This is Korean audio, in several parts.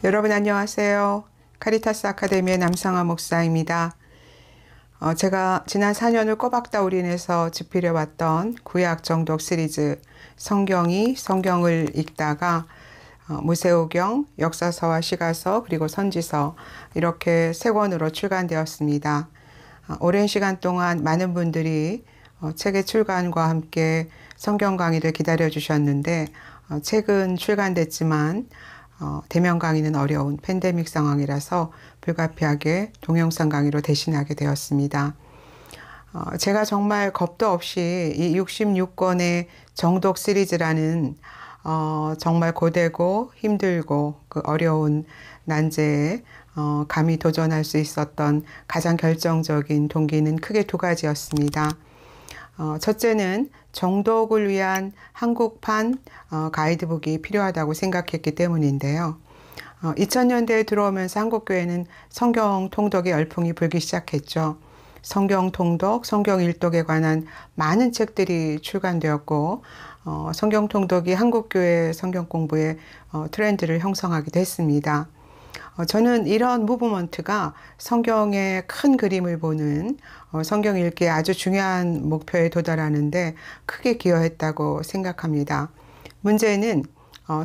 여러분 안녕하세요. 카리타스 아카데미의 남상화 목사입니다. 제가 지난 4년을 꼬박다 올인해서 집필해왔던 구약 정독 시리즈 성경을 읽다가 무세오경, 역사서와 시가서, 그리고 선지서 이렇게 세 권으로 출간되었습니다. 오랜 시간 동안 많은 분들이 책의 출간과 함께 성경 강의를 기다려 주셨는데 책은 출간됐지만 대면 강의는 어려운 팬데믹 상황이라서 불가피하게 동영상 강의로 대신하게 되었습니다. 제가 정말 겁도 없이 이 66권의 정독 시리즈라는 정말 고되고 힘들고 그 어려운 난제에 감히 도전할 수 있었던 가장 결정적인 동기는 크게 두 가지였습니다. 첫째는 정독을 위한 한국판 가이드북이 필요하다고 생각했기 때문인데요. 2000년대에 들어오면서 한국교회는 성경 통독의 열풍이 불기 시작했죠. 성경 통독, 성경 일독에 관한 많은 책들이 출간되었고 성경 통독이 한국교회 성경 공부의 트렌드를 형성하기도 했습니다. 저는 이런 무브먼트가 성경의 큰 그림을 보는 성경 읽기의 아주 중요한 목표에 도달하는데 크게 기여했다고 생각합니다. 문제는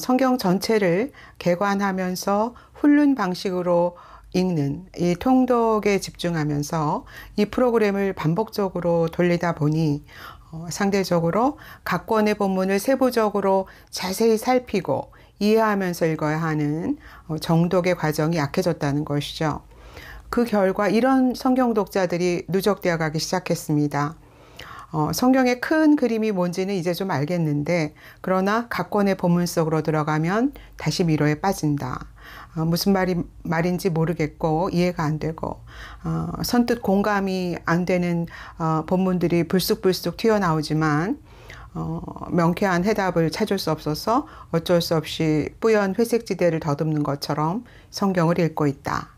성경 전체를 개관하면서 훑는 방식으로 읽는 이 통독에 집중하면서 이 프로그램을 반복적으로 돌리다 보니 상대적으로 각 권의 본문을 세부적으로 자세히 살피고 이해하면서 읽어야 하는 정독의 과정이 약해졌다는 것이죠. 그 결과 이런 성경 독자들이 누적되어 가기 시작했습니다. 성경의 큰 그림이 뭔지는 이제 좀 알겠는데 그러나 각 권의 본문 속으로 들어가면 다시 미로에 빠진다. 무슨 말인지 모르겠고 이해가 안 되고 선뜻 공감이 안 되는 본문들이 불쑥불쑥 튀어나오지만 명쾌한 해답을 찾을 수 없어서 어쩔 수 없이 뿌연 회색지대를 더듬는 것처럼 성경을 읽고 있다.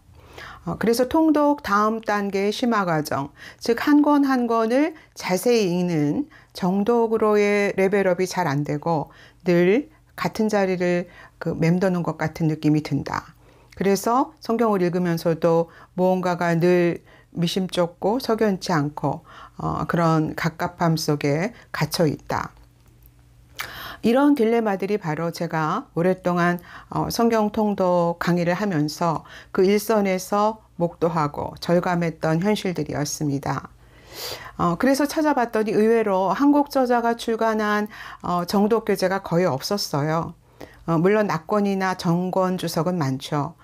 그래서 통독 다음 단계의 심화 과정, 즉 한 권 한 권을 자세히 읽는 정독으로의 레벨업이 잘 안 되고 늘 같은 자리를 맴도는 것 같은 느낌이 든다. 그래서 성경을 읽으면서도 무언가가 늘 미심쩍고 석연치 않고 그런 갑갑함 속에 갇혀 있다. 이런 딜레마들이 바로 제가 오랫동안 성경 통독 강의를 하면서 그 일선에서 목도하고 절감했던 현실들이었습니다. 그래서 찾아봤더니 의외로 한국 저자가 출간한 정독 교재가 거의 없었어요. 물론 낙권이나 정권 주석은 많죠.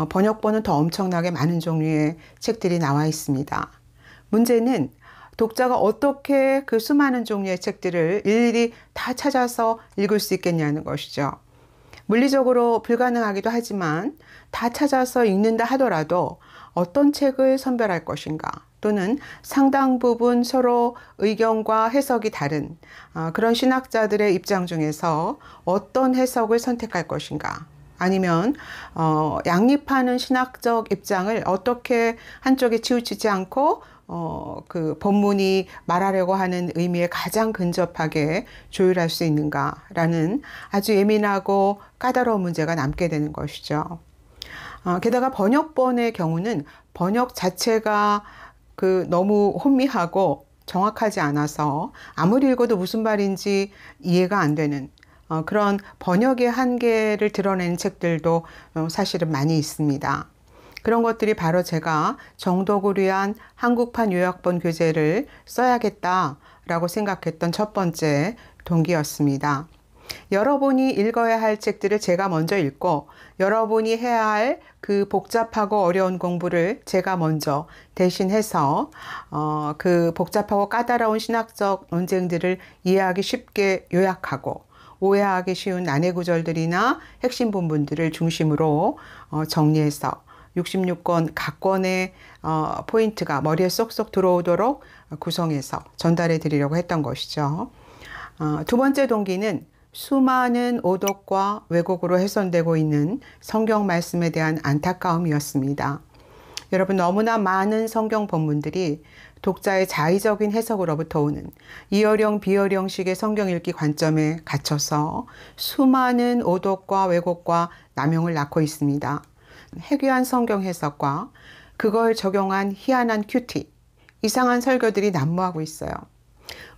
번역본은 더 엄청나게 많은 종류의 책들이 나와 있습니다. 문제는 독자가 어떻게 그 수많은 종류의 책들을 일일이 다 찾아서 읽을 수 있겠냐는 것이죠. 물리적으로 불가능하기도 하지만 다 찾아서 읽는다 하더라도 어떤 책을 선별할 것인가 또는 상당 부분 서로 의견과 해석이 다른 그런 신학자들의 입장 중에서 어떤 해석을 선택할 것인가 아니면 양립하는 신학적 입장을 어떻게 한쪽에 치우치지 않고 그 본문이 말하려고 하는 의미에 가장 근접하게 조율할 수 있는가라는 아주 예민하고 까다로운 문제가 남게 되는 것이죠. 게다가 번역본의 경우는 번역 자체가 너무 혼미하고 정확하지 않아서 아무리 읽어도 무슨 말인지 이해가 안 되는 그런 번역의 한계를 드러내는 책들도 사실은 많이 있습니다. 그런 것들이 바로 제가 정독을 위한 한국판 요약본 교재를 써야겠다라고 생각했던 첫 번째 동기였습니다. 여러분이 읽어야 할 책들을 제가 먼저 읽고 여러분이 해야 할 그 복잡하고 어려운 공부를 제가 먼저 대신해서 그 복잡하고 까다로운 신학적 논쟁들을 이해하기 쉽게 요약하고 오해하기 쉬운 난해 구절들이나 핵심 본문들을 중심으로 정리해서 66권 각 권의 포인트가 머리에 쏙쏙 들어오도록 구성해서 전달해 드리려고 했던 것이죠. 두 번째 동기는 수많은 오독과 왜곡으로 훼손되고 있는 성경 말씀에 대한 안타까움이었습니다. 여러분, 너무나 많은 성경 본문들이 독자의 자의적인 해석으로부터 오는 이어령 비어령식의 성경 읽기 관점에 갇혀서 수많은 오독과 왜곡과 남용을 낳고 있습니다. 해괴한 성경 해석과 그걸 적용한 희한한 큐티, 이상한 설교들이 난무하고 있어요.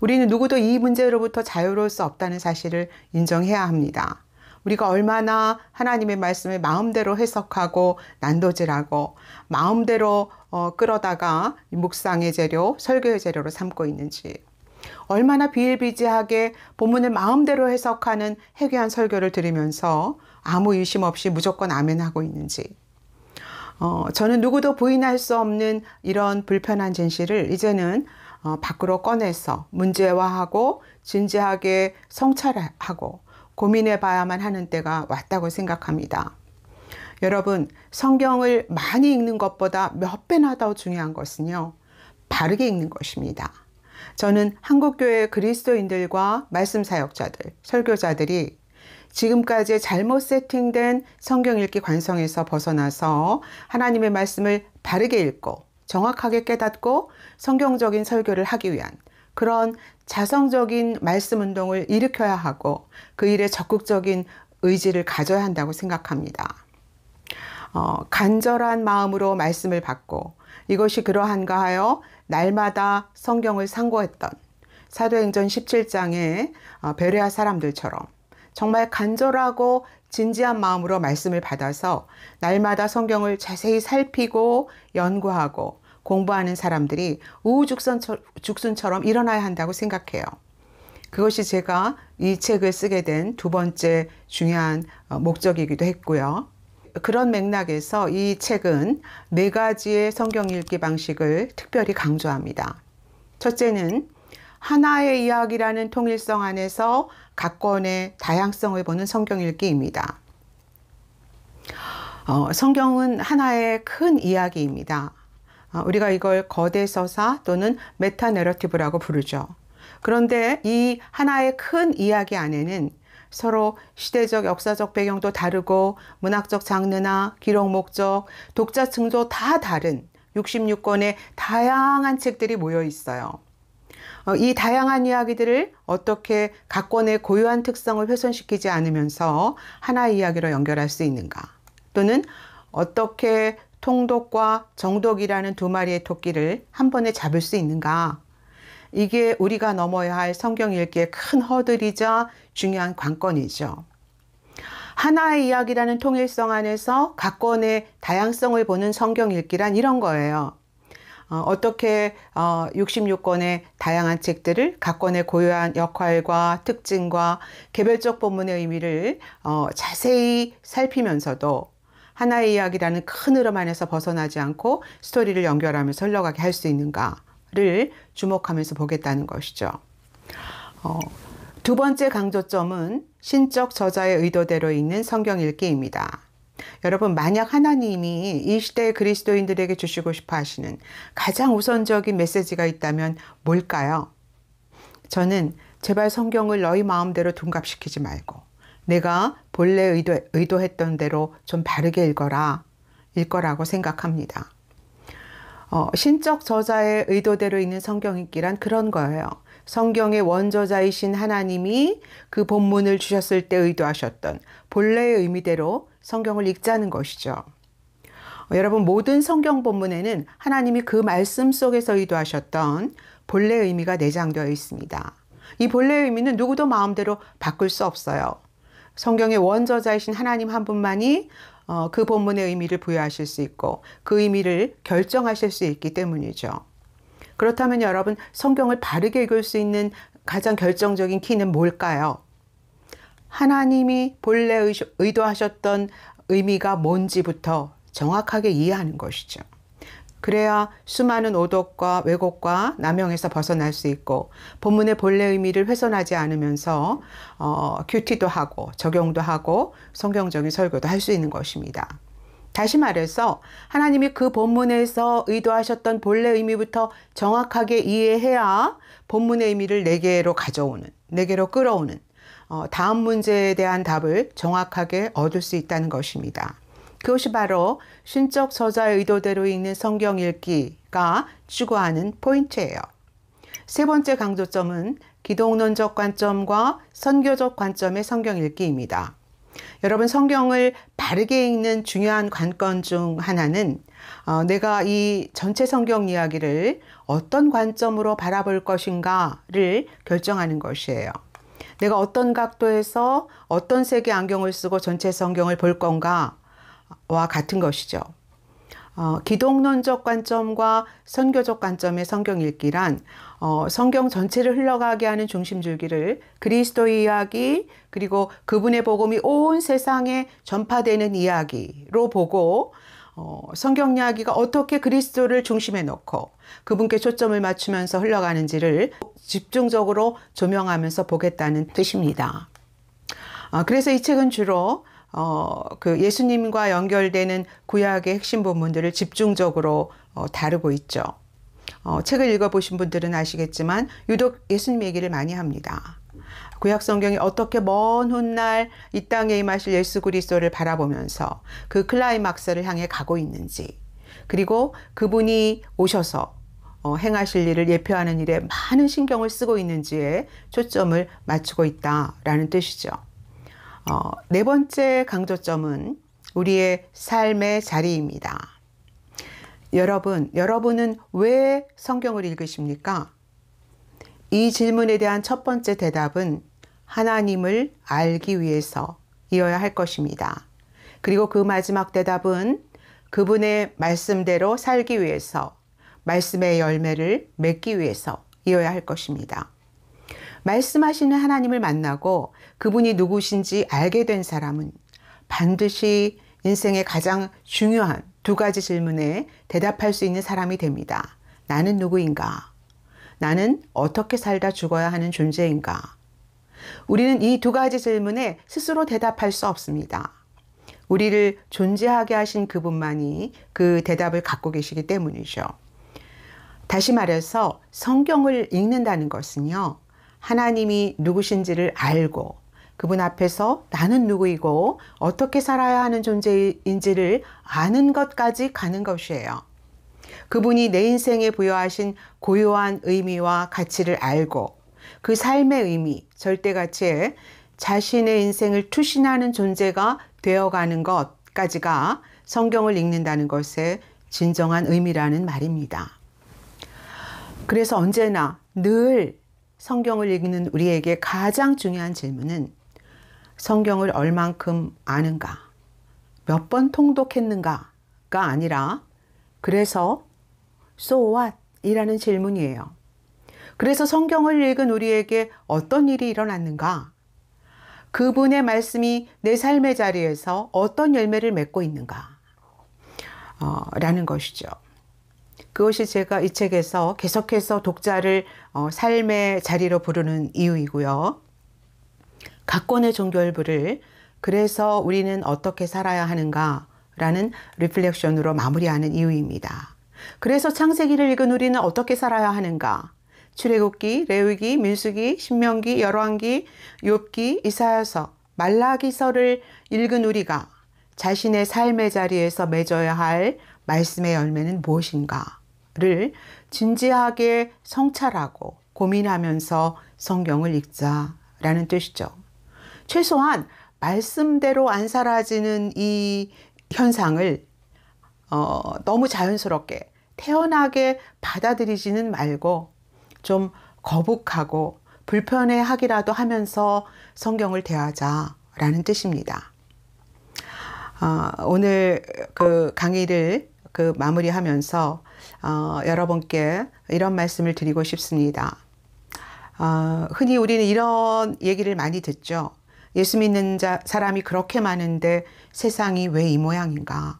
우리는 누구도 이 문제로부터 자유로울 수 없다는 사실을 인정해야 합니다. 우리가 얼마나 하나님의 말씀을 마음대로 해석하고 난도질하고 마음대로 끌어다가 묵상의 재료, 설교의 재료로 삼고 있는지, 얼마나 비일비재하게 본문을 마음대로 해석하는 해괴한 설교를 들으면서 아무 의심 없이 무조건 아멘하고 있는지, 저는 누구도 부인할 수 없는 이런 불편한 진실을 이제는 밖으로 꺼내서 문제화하고 진지하게 성찰하고 고민해 봐야만 하는 때가 왔다고 생각합니다. 여러분, 성경을 많이 읽는 것보다 몇 배나 더 중요한 것은요, 바르게 읽는 것입니다. 저는 한국교회 그리스도인들과 말씀 사역자들, 설교자들이 지금까지의 잘못 세팅된 성경 읽기 관성에서 벗어나서 하나님의 말씀을 바르게 읽고 정확하게 깨닫고 성경적인 설교를 하기 위한 그런 자성적인 말씀 운동을 일으켜야 하고 그 일에 적극적인 의지를 가져야 한다고 생각합니다. 간절한 마음으로 말씀을 받고 이것이 그러한가 하여 날마다 성경을 상고했던 사도행전 17장의 베레아 사람들처럼 정말 간절하고 진지한 마음으로 말씀을 받아서 날마다 성경을 자세히 살피고 연구하고 공부하는 사람들이 우후죽순처럼 일어나야 한다고 생각해요. 그것이 제가 이 책을 쓰게 된 두 번째 중요한 목적이기도 했고요. 그런 맥락에서 이 책은 4가지의 성경 읽기 방식을 특별히 강조합니다. 첫째는 하나의 이야기라는 통일성 안에서 각 권의 다양성을 보는 성경 읽기입니다. 성경은 하나의 큰 이야기입니다. 우리가 이걸 거대 서사 또는 메타 내러티브라고 부르죠. 그런데 이 하나의 큰 이야기 안에는 서로 시대적, 역사적 배경도 다르고 문학적 장르나 기록 목적, 독자층도 다 다른 66권의 다양한 책들이 모여 있어요. 이 다양한 이야기들을 어떻게 각 권의 고유한 특성을 훼손시키지 않으면서 하나의 이야기로 연결할 수 있는가? 또는 어떻게 통독과 정독이라는 두 마리의 토끼를 한 번에 잡을 수 있는가? 이게 우리가 넘어야 할 성경 읽기의 큰 허들이자 중요한 관건이죠. 하나의 이야기라는 통일성 안에서 각 권의 다양성을 보는 성경 읽기란 이런 거예요. 어떻게 66권의 다양한 책들을 각 권의 고유한 역할과 특징과 개별적 본문의 의미를 자세히 살피면서도 하나의 이야기라는 큰 흐름 안에서 벗어나지 않고 스토리를 연결하면서 흘러가게 할 수 있는가를 주목하면서 보겠다는 것이죠. 두 번째 강조점은 신적 저자의 의도대로 읽는 성경 읽기입니다. 여러분, 만약 하나님이 이 시대의 그리스도인들에게 주시고 싶어 하시는 가장 우선적인 메시지가 있다면 뭘까요? 저는 제발 성경을 너희 마음대로 둔갑시키지 말고 내가 본래 의도했던 대로 좀 바르게 읽거라고 생각합니다. 신적 저자의 의도대로 읽는 성경 읽기란 그런 거예요. 성경의 원저자이신 하나님이 그 본문을 주셨을 때 의도하셨던 본래의 의미대로 성경을 읽자는 것이죠. 여러분, 모든 성경 본문에는 하나님이 그 말씀 속에서 의도하셨던 본래의 의미가 내장되어 있습니다. 이 본래의 의미는 누구도 마음대로 바꿀 수 없어요. 성경의 원저자이신 하나님 한 분만이 그 본문의 의미를 부여하실 수 있고 그 의미를 결정하실 수 있기 때문이죠. 그렇다면 여러분, 성경을 바르게 읽을 수 있는 가장 결정적인 키는 뭘까요? 하나님이 본래 의도하셨던 의미가 뭔지부터 정확하게 이해하는 것이죠. 그래야 수많은 오독과 왜곡과 남용에서 벗어날 수 있고 본문의 본래 의미를 훼손하지 않으면서 큐티도 하고 적용도 하고 성경적인 설교도 할 수 있는 것입니다. 다시 말해서 하나님이 그 본문에서 의도하셨던 본래 의미부터 정확하게 이해해야 본문의 의미를 내게로 끌어오는 다음 문제에 대한 답을 정확하게 얻을 수 있다는 것입니다. 그것이 바로 신적 저자의 의도대로 읽는 성경 읽기가 추구하는 포인트예요. 세 번째 강조점은 기독론적 관점과 선교적 관점의 성경 읽기입니다. 여러분, 성경을 바르게 읽는 중요한 관건 중 하나는 내가 이 전체 성경 이야기를 어떤 관점으로 바라볼 것인가를 결정하는 것이에요. 내가 어떤 각도에서 어떤 색의 안경을 쓰고 전체 성경을 볼 건가와 같은 것이죠. 기독론적 관점과 선교적 관점의 성경 읽기란 성경 전체를 흘러가게 하는 중심줄기를 그리스도의 이야기, 그리고 그분의 복음이 온 세상에 전파되는 이야기로 보고 성경 이야기가 어떻게 그리스도를 중심에 놓고 그분께 초점을 맞추면서 흘러가는지를 집중적으로 조명하면서 보겠다는 뜻입니다. 그래서 이 책은 주로 그 예수님과 연결되는 구약의 핵심 본문들을 집중적으로 다루고 있죠. 책을 읽어보신 분들은 아시겠지만 유독 예수님 얘기를 많이 합니다. 구약 성경이 어떻게 먼 훗날 이 땅에 임하실 예수 그리스도를 바라보면서 그 클라이막스를 향해 가고 있는지, 그리고 그분이 오셔서 행하실 일을 예표하는 일에 많은 신경을 쓰고 있는지에 초점을 맞추고 있다라는 뜻이죠. 네 번째 강조점은 우리의 삶의 자리입니다. 여러분은 왜 성경을 읽으십니까? 이 질문에 대한 첫 번째 대답은 하나님을 알기 위해서이어야 할 것입니다. 그리고 그 마지막 대답은 그분의 말씀대로 살기 위해서, 말씀의 열매를 맺기 위해서이어야 할 것입니다. 말씀하시는 하나님을 만나고 그분이 누구신지 알게 된 사람은 반드시 인생의 가장 중요한 두 가지 질문에 대답할 수 있는 사람이 됩니다. 나는 누구인가? 나는 어떻게 살다 죽어야 하는 존재인가? 우리는 이 두 가지 질문에 스스로 대답할 수 없습니다. 우리를 존재하게 하신 그분만이 그 대답을 갖고 계시기 때문이죠. 다시 말해서 성경을 읽는다는 것은요, 하나님이 누구신지를 알고 그분 앞에서 나는 누구이고 어떻게 살아야 하는 존재인지를 아는 것까지 가는 것이에요. 그분이 내 인생에 부여하신 고유한 의미와 가치를 알고 그 삶의 의미, 절대가치에 자신의 인생을 투신하는 존재가 되어가는 것까지가 성경을 읽는다는 것의 진정한 의미라는 말입니다. 그래서 언제나 늘 성경을 읽는 우리에게 가장 중요한 질문은 성경을 얼만큼 아는가, 몇 번 통독했는가가 아니라 그래서 So what? 이라는 질문이에요. 그래서 성경을 읽은 우리에게 어떤 일이 일어났는가? 그분의 말씀이 내 삶의 자리에서 어떤 열매를 맺고 있는가? 라는 것이죠. 그것이 제가 이 책에서 계속해서 독자를 삶의 자리로 부르는 이유이고요. 각권의 종교일부를 그래서 우리는 어떻게 살아야 하는가라는 리플렉션으로 마무리하는 이유입니다. 그래서 창세기를 읽은 우리는 어떻게 살아야 하는가? 출애굽기, 레위기, 민수기, 신명기, 열왕기, 욥기, 이사야서, 말라기서를 읽은 우리가 자신의 삶의 자리에서 맺어야 할 말씀의 열매는 무엇인가를 진지하게 성찰하고 고민하면서 성경을 읽자라는 뜻이죠. 최소한 말씀대로 안 사라지는 이 현상을 너무 자연스럽게 태연하게 받아들이지는 말고 좀 거북하고 불편해하기라도 하면서 성경을 대하자라는 뜻입니다. 오늘 그 강의를 마무리하면서 여러분께 이런 말씀을 드리고 싶습니다. 흔히 우리는 이런 얘기를 많이 듣죠. 예수 믿는 사람이 그렇게 많은데 세상이 왜 이 모양인가?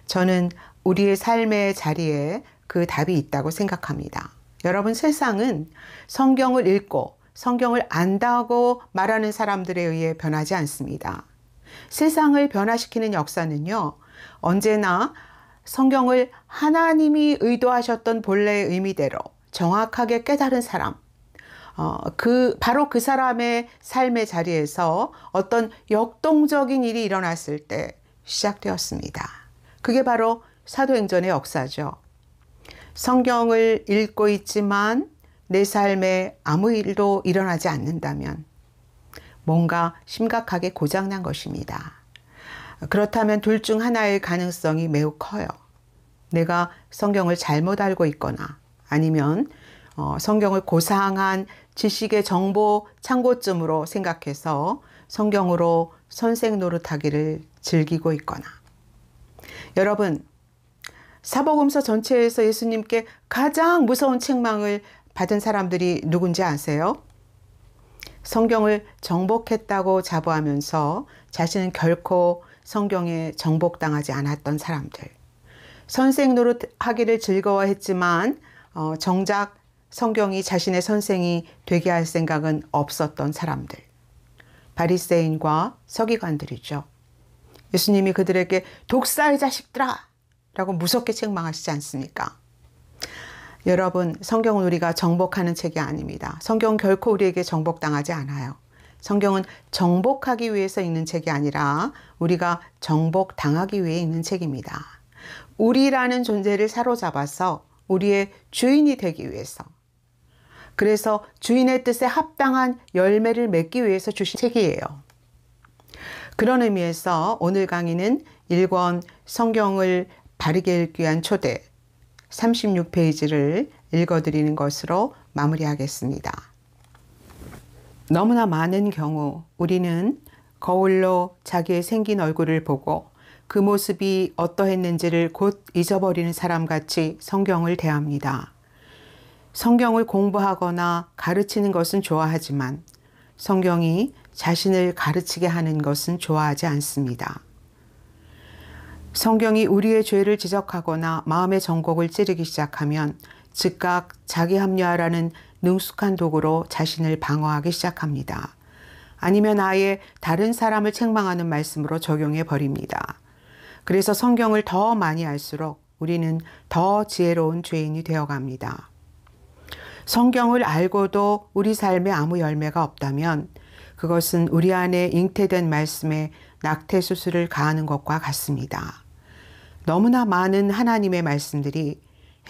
저는 우리의 삶의 자리에 그 답이 있다고 생각합니다. 여러분, 세상은 성경을 읽고 성경을 안다고 말하는 사람들에 의해 변하지 않습니다. 세상을 변화시키는 역사는요, 언제나 성경을 하나님이 의도하셨던 본래의 의미대로 정확하게 깨달은 사람, 바로 그 사람의 삶의 자리에서 어떤 역동적인 일이 일어났을 때 시작되었습니다. 그게 바로 사도행전의 역사죠. 성경을 읽고 있지만 내 삶에 아무 일도 일어나지 않는다면 뭔가 심각하게 고장난 것입니다. 그렇다면 둘 중 하나의 가능성이 매우 커요. 내가 성경을 잘못 알고 있거나 아니면 성경을 고상한 지식의 정보 창고쯤으로 생각해서 성경으로 선생 노릇하기를 즐기고 있거나. 여러분, 사복음서 전체에서 예수님께 가장 무서운 책망을 받은 사람들이 누군지 아세요? 성경을 정복했다고 자부하면서 자신은 결코 성경에 정복당하지 않았던 사람들. 선생 노릇하기를 즐거워했지만 정작 성경이 자신의 선생이 되게 할 생각은 없었던 사람들. 바리새인과 서기관들이죠. 예수님이 그들에게 독사의 자식들아! 라고 무섭게 책망하시지 않습니까? 여러분, 성경은 우리가 정복하는 책이 아닙니다. 성경은 결코 우리에게 정복당하지 않아요. 성경은 정복하기 위해서 읽는 책이 아니라 우리가 정복당하기 위해 읽는 책입니다. 우리라는 존재를 사로잡아서 우리의 주인이 되기 위해서, 그래서 주인의 뜻에 합당한 열매를 맺기 위해서 주신 책이에요. 그런 의미에서 오늘 강의는 1권 성경을 바르게 읽기 위한 초대 36페이지를 읽어드리는 것으로 마무리하겠습니다. 너무나 많은 경우 우리는 거울로 자기의 생긴 얼굴을 보고 그 모습이 어떠했는지를 곧 잊어버리는 사람같이 성경을 대합니다. 성경을 공부하거나 가르치는 것은 좋아하지만 성경이 자신을 가르치게 하는 것은 좋아하지 않습니다. 성경이 우리의 죄를 지적하거나 마음의 정곡을 찌르기 시작하면 즉각 자기 합리화라는 능숙한 도구로 자신을 방어하기 시작합니다. 아니면 아예 다른 사람을 책망하는 말씀으로 적용해 버립니다. 그래서 성경을 더 많이 알수록 우리는 더 지혜로운 죄인이 되어갑니다. 성경을 알고도 우리 삶에 아무 열매가 없다면 그것은 우리 안에 잉태된 말씀에 낙태수술을 가하는 것과 같습니다. 너무나 많은 하나님의 말씀들이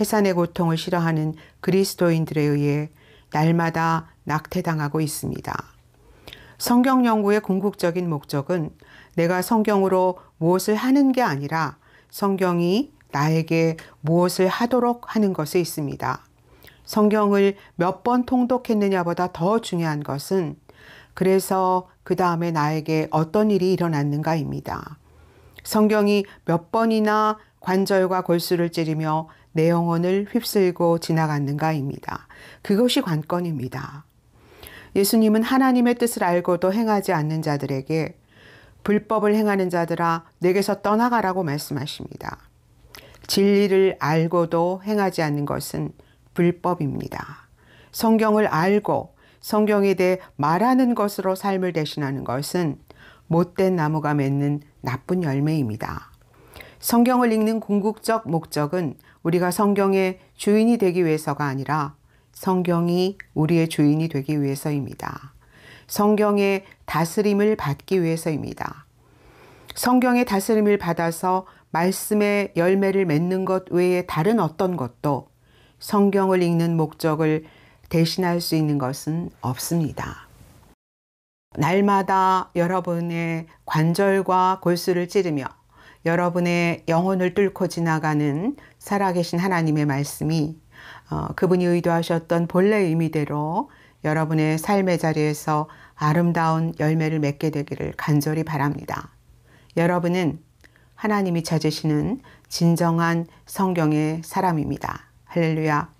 해산의 고통을 싫어하는 그리스도인들에 의해 날마다 낙태당하고 있습니다. 성경 연구의 궁극적인 목적은 내가 성경으로 무엇을 하는 게 아니라 성경이 나에게 무엇을 하도록 하는 것에 있습니다. 성경을 몇 번 통독했느냐보다 더 중요한 것은 그래서 그 다음에 나에게 어떤 일이 일어났는가입니다. 성경이 몇 번이나 관절과 골수를 찌르며 내 영혼을 휩쓸고 지나갔는가입니다. 그것이 관건입니다. 예수님은 하나님의 뜻을 알고도 행하지 않는 자들에게 불법을 행하는 자들아 내게서 떠나가라고 말씀하십니다. 진리를 알고도 행하지 않는 것은 불법입니다. 성경을 알고 성경에 대해 말하는 것으로 삶을 대신하는 것은 못된 나무가 맺는 나쁜 열매입니다. 성경을 읽는 궁극적 목적은 우리가 성경의 주인이 되기 위해서가 아니라 성경이 우리의 주인이 되기 위해서입니다. 성경의 다스림을 받기 위해서입니다. 성경의 다스림을 받아서 말씀의 열매를 맺는 것 외에 다른 어떤 것도 성경을 읽는 목적을 대신할 수 있는 것은 없습니다. 날마다 여러분의 관절과 골수를 찌르며 여러분의 영혼을 뚫고 지나가는 살아계신 하나님의 말씀이 그분이 의도하셨던 본래 의미대로 여러분의 삶의 자리에서 아름다운 열매를 맺게 되기를 간절히 바랍니다. 여러분은 하나님이 찾으시는 진정한 성경의 사람입니다. 할렐루야.